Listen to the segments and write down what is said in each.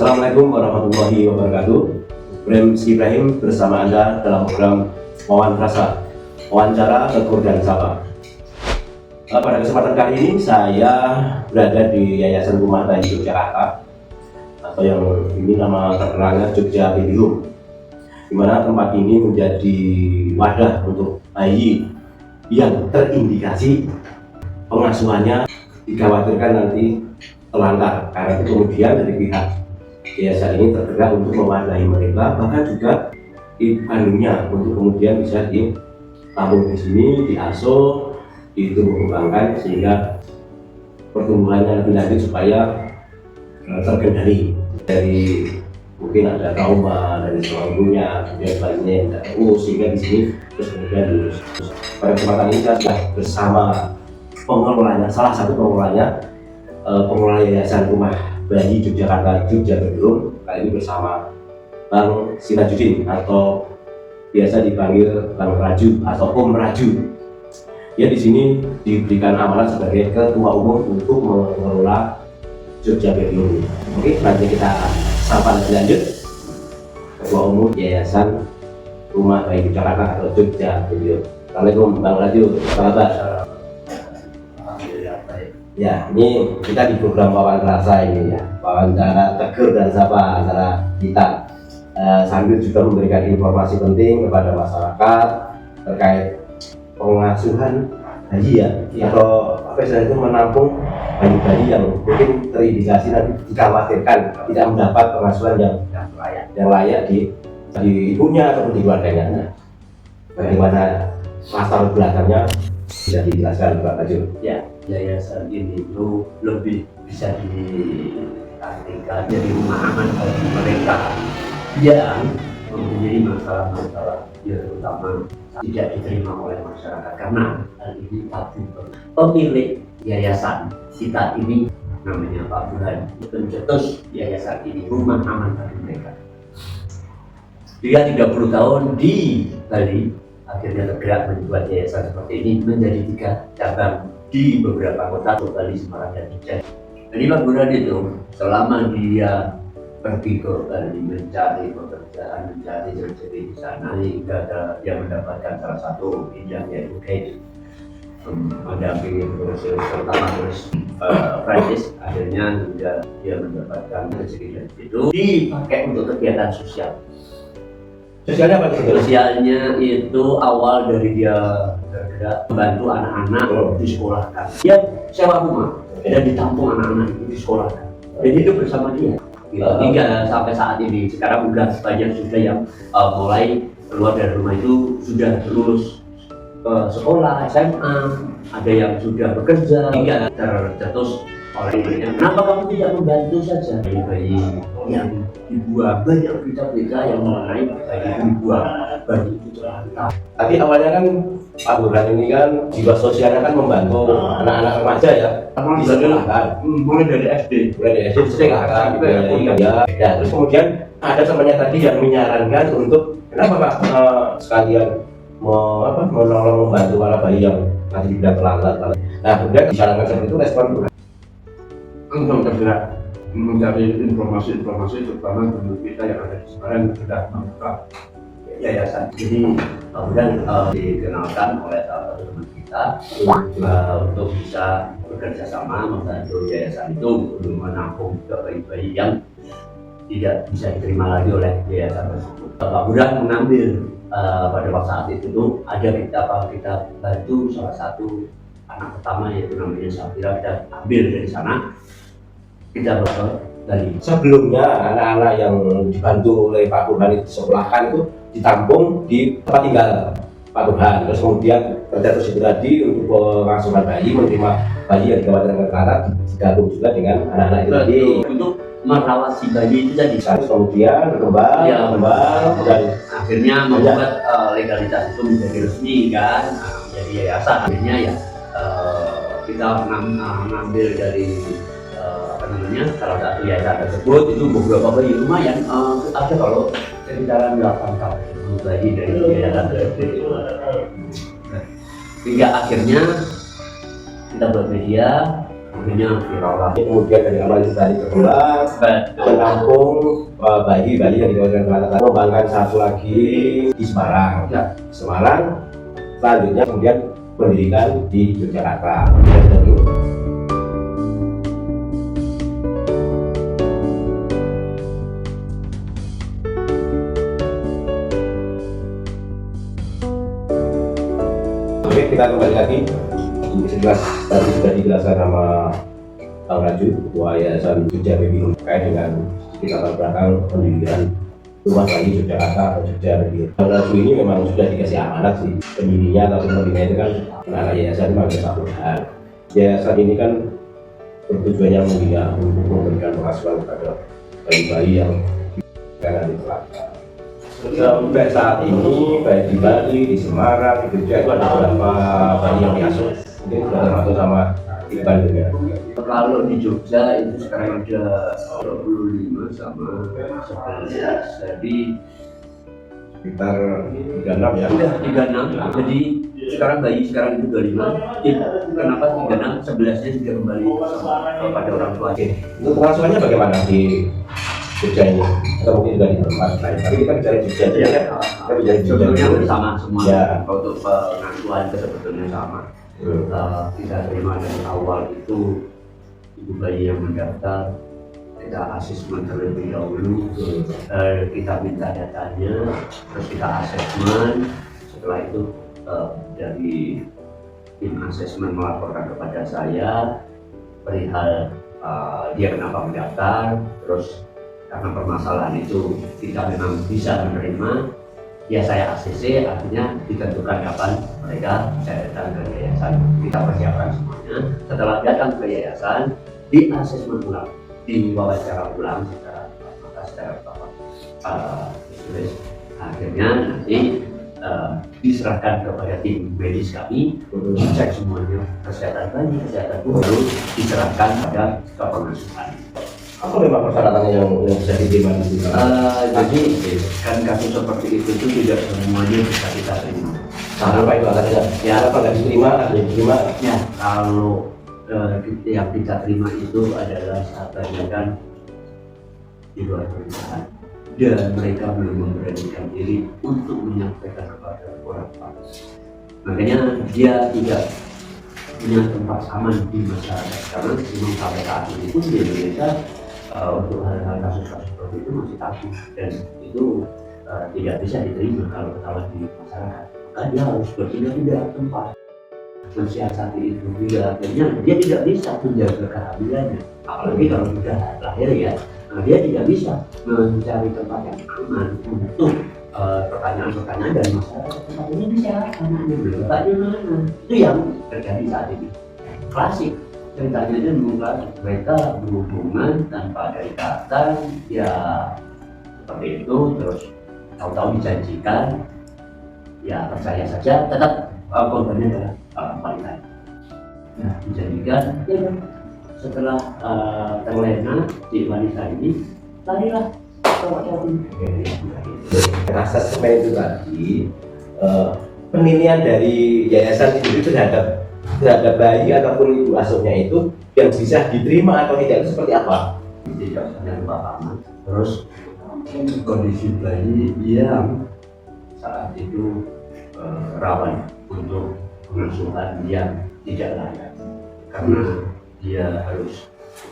Assalamualaikum warahmatullahi wabarakatuh. Ibrahim bersama Anda dalam program Wawancara Tegur dan Sapa. Pada kesempatan kali ini saya berada di Yayasan Rumah Bayi Yogyakarta, atau yang ini nama terkenalnya Jogja Baby Home, di mana tempat ini menjadi wadah untuk bayi yang terindikasi pengasuhannya dikhawatirkan nanti terlantar. Karena itu kemudian dari pihak yayasan ini tergerak untuk mewadahi mereka, bahkan juga ibu kandungnya untuk kemudian bisa ditampung di sini, diasuh, ditumbuh kembangkan sehingga pertumbuhannya lebih lanjut supaya terkendali dari mungkin ada trauma dari seorang ibunya, kemudian bayinya yang tidak terus sehingga di sini terus kemudian lulus. Pada kesempatan ini saya sudah bersama pengelolanya, salah satu pengelolanya, pengelola Yayasan Rumah Bayi Yogyakarta Jogja Baby Home, kali ini bersama Bang Sirajudin atau biasa dipanggil Bang Raju atau Om Raju. Ya, di sini diberikan amanah sebagai ketua umum untuk mengelola Jogja Baby Home. Oke, nanti kita sapa lebih lanjut ketua umum Yayasan Rumah Bayi Yogyakarta atau Jogja Baby Home. Assalamualaikum Bang Raju, apa kabar? Ya, ini kita di program wawancara ini ya, wawancara tegur dan sapa antara kita, sambil juga memberikan informasi penting kepada masyarakat terkait pengasuhan bayi ya, atau apa istilahnya itu menampung bayi-bayi yang mungkin terindikasi nanti dikhawatirkan tidak mendapat pengasuhan yang layak di ibunya ataupun di keluarganya. Bagaimana latar belakangnya bisa dijelaskan Pak Raju? Ya, yayasan ini itu lebih bisa diartikan jadi rumah aman bagi mereka yang mempunyai masalah-masalah yang terutama tidak diterima oleh masyarakat karena hal ini tabu. Pemilik yayasan kita ini namanya Pak Burhan pencetus yayasan ini rumah aman bagi mereka. Dia 30 tahun di Bali akhirnya tergerak membuat yayasan seperti ini menjadi 3 cabang di beberapa kota, Bali, Semarang, dan Jogja. Jadi Pak Burhan itu selama dia pergi ke Bali mencari pekerjaan, mencari rezeki di sana, hingga dia mendapatkan salah satu bidang yaitu guide, mendampingi proses pertama terus Prancis, akhirnya dia mendapatkan rezeki dari itu dipakai untuk kegiatan sosial. Sosialnya apa itu? Sosialnya itu awal dari dia bergerak membantu anak-anak disekolahkan. Dia sewa rumah dan ditampung anak-anak itu disekolahkan. Jadi itu bersama dia. Hingga sampai saat ini sekarang sudah banyak sudah yang mulai keluar dari rumah itu sudah lulus sekolah SMA, ada yang sudah bekerja hingga tercetus oleh ibunya. Kenapa kamu tidak membantu saja bayi-bayi yang dibuang? Banyak berita-berita yang mengenai bayi dibuang, bayi itu terlantar. Tapi awalnya kan Pak Burhan ini kan jiwa sosialnya kan membantu anak-anak remaja ya, disekolahkan Mulai dari SD disekolahkan ya. Terus kemudian ada temannya tadi yang menyarankan untuk kenapa Pak sekalian menolong membantu para bayi yang masih tidak terlantar. Nah, kemudian disarankan seperti itu, respon Burhan untuk tergerak mencari informasi terutama teman kita yang ada di Semarang sudah membuka yayasan. Jadi kemudian dikenalkan oleh salah satu teman kita untuk bisa bekerja sama membantu yayasan itu untuk menampung bayi-bayi yang tidak bisa diterima lagi oleh yayasan tersebut. Pak Burhan mengambil pada waktu saat itu tuh ada kita bantu salah satu anak pertama yaitu namanya Safira, kita ambil dari sana kita bawa dari. Sebelumnya anak-anak yang dibantu oleh Pak Burhan itu disekolahkan itu ditampung di tempat tinggal Pak Burhan. Terus kemudian terjatuh itu tadi untuk pengasuhan bayi, menerima bayi yang dikhawatirkan terlantar digabung juga dengan anak-anak itu tadi untuk merawat si bayi itu tadi. Terus kemudian berkembang dan akhirnya membuat legalitas itu menjadi resmi kan, menjadi yayasan. Akhirnya ya kita mengambil dari salah satu yayasan tersebut itu beberapa bayi lumayan ada kalau sekitaran 8 tahun bayi dari yayasan tersebut itu. Hingga akhirnya kita buat media akhirnya viral lah. Kemudian dari awal itu tadi berkembang, menampung bayi-bayi yang dikeluarkan Kelantan, mengembangkan satu lagi di Semarang. Ya. Semarang, selanjutnya kemudian pendidikan di Yogyakarta. Oke, kita kembali lagi. Sejelas tadi sudah dijelaskan sama Bang Raju, Ketua Yayasan Jogja Baby terkait dengan latar belakang pendidikan rumah bayi Yogyakarta atau Jogja Baby. Bang Raju ini memang sudah dikasih amanat sih, pendirinya atau pembinanya itu kan anak yayasan itu ada satu hal. Yayasan ini kan bertujuannya untuk memberikan pengasuhan kepada bayi-bayi yang karena ditelantar. Sampai saat ini baik di Bali, di Semarang, di Jogja itu ada beberapa bayi yang diasuh. Mungkin sudah termasuk sama Iqbal juga. Kalau di Jogja itu sekarang ada 25 sama 11, jadi Sekitar 36 ya. udah 36. Jadi sekarang bayi sekarang itu 25. Jadi kenapa 36? 11-nya juga kembali kepada orang tua. Untuk pengasuhannya bagaimana di Jogja ini? Atau mungkin juga di tempat lain. Tapi kita bicara Jogja aja ya. Kita bicara Jogja. Sebetulnya sama semua. Ya. Untuk pengasuhan itu sebetulnya sama. Kita terima dari awal itu ibu bayi yang mendaftar, kita asesmen terlebih dahulu, kita minta datanya, terus kita asesmen. Setelah itu dari tim asesmen melaporkan kepada saya perihal dia kenapa mendaftar, terus karena permasalahan itu kita memang bisa menerima, ya saya ACC, artinya ditentukan kapan mereka bisa datang ke yayasan. Kita persiapkan semuanya. Setelah datang ke yayasan, di asesmen ulang, di wawancara ulang secara tulis. Akhirnya nanti diserahkan kepada tim medis kami, dicek semuanya kesehatan bayi, kesehatan baru, diserahkan pada kepengasuhan. Apa memang persyaratannya yang bisa diterima di sini? Jadi kan kasus seperti itu tidak semuanya bisa kita terima. Apa itu alasannya? Ya, apa nggak diterima? Ada yang diterima? Ya, kalau yang kita terima itu adalah sahabatnya kan di luar perusahaan dan mereka belum memberanikan diri untuk menyampaikan kepada orang tua. Makanya dia tidak punya tempat aman di masyarakat karena memang sampai saat ini pun di Indonesia untuk hal-hal kasus-kasus seperti itu masih tabu dan itu tidak bisa diterima kalau ketahuan di masyarakat. Maka dia harus berpindah-pindah tempat mensiasati itu juga, akhirnya dia tidak bisa menjaga kehamilannya, apalagi kalau sudah lahir ya. Dia tidak bisa mencari tempat yang aman untuk pertanyaan-pertanyaan dari masyarakat. Tempat ini bisa anaknya belum, bapaknya mana? Itu yang terjadi saat ini. Klasik ceritanya dia mengungkap mereka berhubungan tanpa ada ikatan, ya seperti itu, terus tahu-tahu dijanjikan, ya percaya saja, tetap korbannya adalah wanita. Nah, dijanjikan, ya kan? Setelah terlena si wanita ini, larilah cowok-cowok ini. Asesmen itu tadi, penilaian dari yayasan itu terhadap bayi ataupun ibu asuhnya itu yang bisa diterima atau tidak itu seperti apa? Tidak hanya papaman, terus kondisi bayi yang saat itu rawan untuk pengasuhan yang tidak layak karena dia harus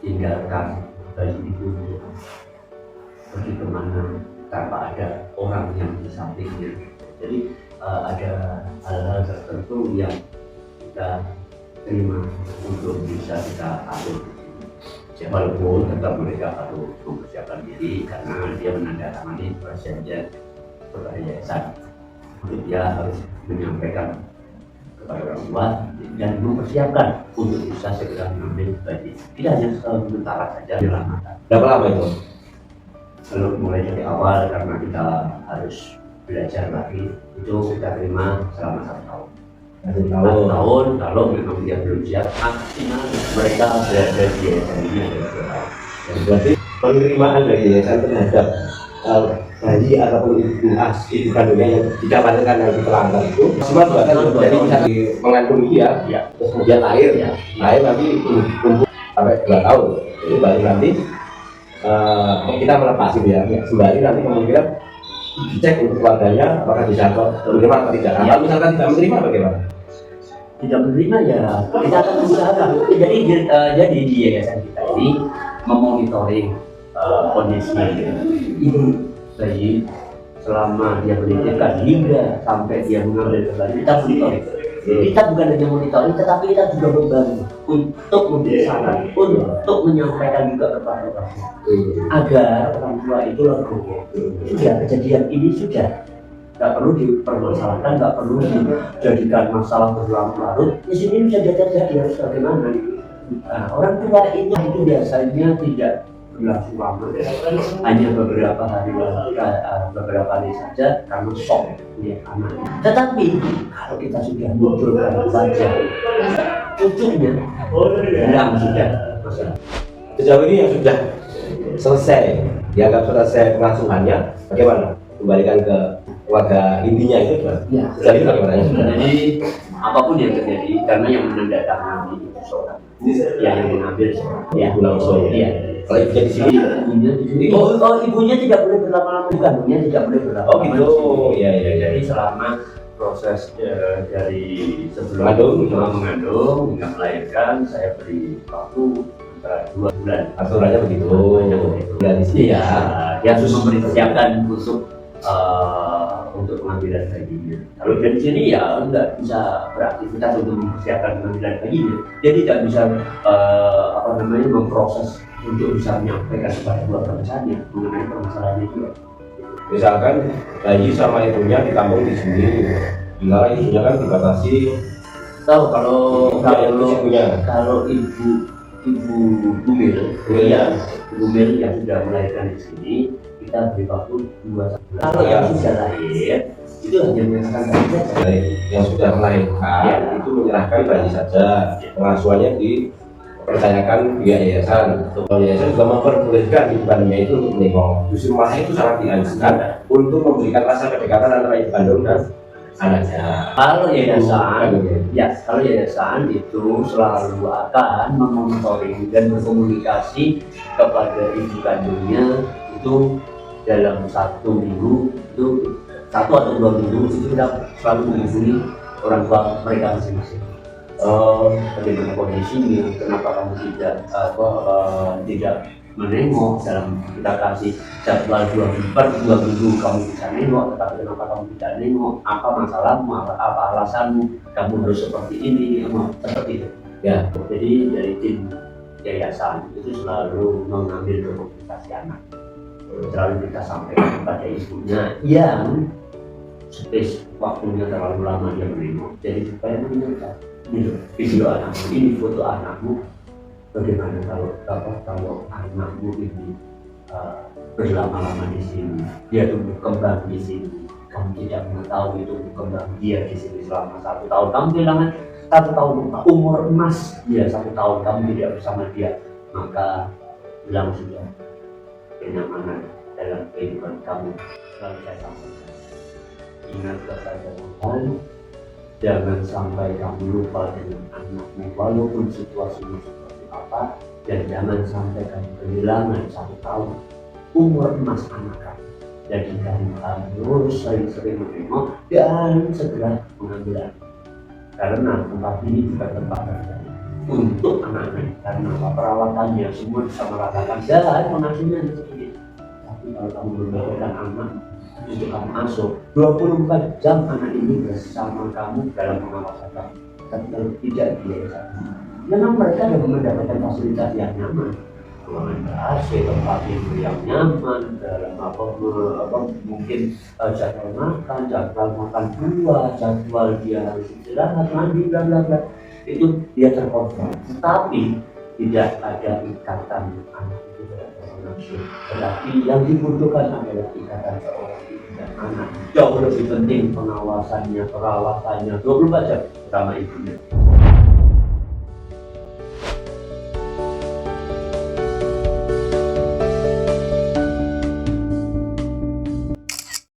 tinggalkan bayi itu pergi kemana tanpa ada orang yang di sampingnya. Jadi ada hal-hal tertentu yang kita terima untuk bisa kita atur. Walaupun tetap mereka harus mempersiapkan diri karena dia menandatangani perjanjian kepada yayasan. Dia harus menyampaikan kepada orang tua dan mempersiapkan untuk bisa segera mengambil bayi. Tidak hanya sementara saja dilamatkan. Berapa lama itu? Kalau mulai dari awal karena kita harus belajar lagi, itu kita terima selama 1 tahun. 1 tahun, kalau memang dia belum siap, maksimal mereka berada di yayasan ini adalah 2 tahun. Berarti penerimaan dari yayasan terhadap bayi ataupun ibu kandungnya yang didapatkan yang ditelantar itu maksimal 2 tahun. Jadi bisa mengandung dia, terus kemudian lahir, lahir nanti tumbuh sampai 2 tahun ini baru nanti kita melepas gitu ya. Sembari nanti kemungkinan dicek untuk keluarganya apakah bisa menerima atau tidak. Nah, kalau misalkan tidak menerima bagaimana? Tidak menerima ya kita akan usahakan. Jadi di yayasan kita ini memonitoring kondisi ibu bayi selama dia melahirkan hingga sampai dia mengambil kembali. Kita monitoring. Kita bukan hanya monitoring, tetapi kita juga membantu untuk memberi saran, untuk menyampaikan juga kepada orang tua agar orang tua itu legowo. Sudah kejadian ini sudah nggak perlu dipermasalahkan, nggak perlu dijadikan masalah berlarut-larut. Di sini bisa jadi harus bagaimana. Nah, orang tua itu biasanya tidak berlangsung lama, hanya beberapa hari saja karena shock ya anaknya. Tetapi kalau kita sudah munculkan wajah cucunya, hilang sudah masalah. Sejauh ini yang sudah selesai dianggap selesai pengasuhannya, bagaimana? Kembalikan ke keluarga intinya itu gimana? Ya, Sejauh ini bagaimana? jadi apapun yang terjadi, karena yang menandatangani itu seorang, yang mengambil seorang, ya langsung. Iya. Kalau ibunya di sini, Ibunya di sini. Ibunya tidak boleh berlama-lama, kandungnya tidak boleh berlama-lama. Oh gitu, iya. Jadi selama proses dari sebelum mengandung hingga melahirkan, saya beri waktu antara 2 bulan. Aturannya begitu. Ya di sini Iya, dia harus memberi persiapan untuk pengambilan bayinya. Kalau dari sini ya nggak bisa beraktivitas untuk mempersiapkan pengambilan bayinya. Dia tidak bisa memproses untuk bisa menyampaikan kepada keluarga besarnya mengenai permasalahan itu. Misalkan bayi sama ibunya ditampung di sini, bila ibunya kan dibatasi. Tahu kalau ibunya. Kalau ibu Bumil, Iya. Bumil yang sudah melahirkan di sini, kita beri waktu 2 bulan. Kalau yang sudah lahir, itu hanya menyerahkan bayi saja. Baik, yang sudah melahirkan itu menyerahkan bayi saja, pengasuhannya dipercayakan via yayasan. Yayasan juga memperbolehkan ibu kandungnya itu untuk menengok. Justru malah itu sangat dianjurkan untuk memberikan rasa kedekatan antara ibu kandung dan anaknya. Kalau yayasan itu selalu akan memonitoring dan berkomunikasi kepada ibu kandungnya itu dalam 1 minggu, itu 1 atau 2 minggu itu kita selalu menghubungi orang tua mereka masing-masing. Bagaimana kondisinya, kenapa kamu tidak menengok, dalam kita kasih jadwal 2 minggu kamu bisa nengok, tetapi kenapa kamu tidak nengok, apa masalahmu, apa alasanmu, kamu harus seperti ini, seperti itu Ya. Jadi dari tim yayasan itu selalu mengambil dokumentasi anak, selalu kita sampaikan kepada ibunya yang space waktunya terlalu lama dia menengok, jadi supaya mengingatkan ini video anakmu, ini foto anakmu, bagaimana kalau anakmu ini berlama-lama di sini, dia tumbuh kembang di sini, kamu tidak mengetahui tumbuh kembang dia di sini selama 1 tahun, kamu kehilangan 1 tahun umur emas dia, 1 tahun kamu tidak bersama dia, maka hilang sudah kenyamanan dalam kehidupan kamu. Selalu saya sampaikan, ingat kepada Tuhan, jangan sampai kamu lupa dengan anakmu walaupun situasinya seperti apa, dan jangan sampai kamu kehilangan 1 tahun umur emas anak kamu. Jadi kamu harus sering-sering menengok dan segera mengambil anak, karena tempat ini bukan tempat kerjanya untuk anak-anak, karena perawatannya semua bisa meratakan dan pengasuhnya seperti itu. Tapi kalau kamu memberikan anak untuk kamu asuh 24 jam, anak ini bersama kamu dalam pengawasan kamu. Tapi kalau tidak biasa, memang mereka sudah mendapatkan fasilitas yang nyaman, ruangan AC, tempat tidur yang nyaman, dalam mungkin jadwal makan buah, jadwal dia harus istirahat, mandi, bla bla bla, itu dia terkontrol. Tapi tidak ada ikatan anak itu terhadap nafsu. Berarti yang dibutuhkan adalah ikatan seorang ibu dan anak. Jauh lebih penting pengawasannya, perawatannya 24 jam bersama ibunya.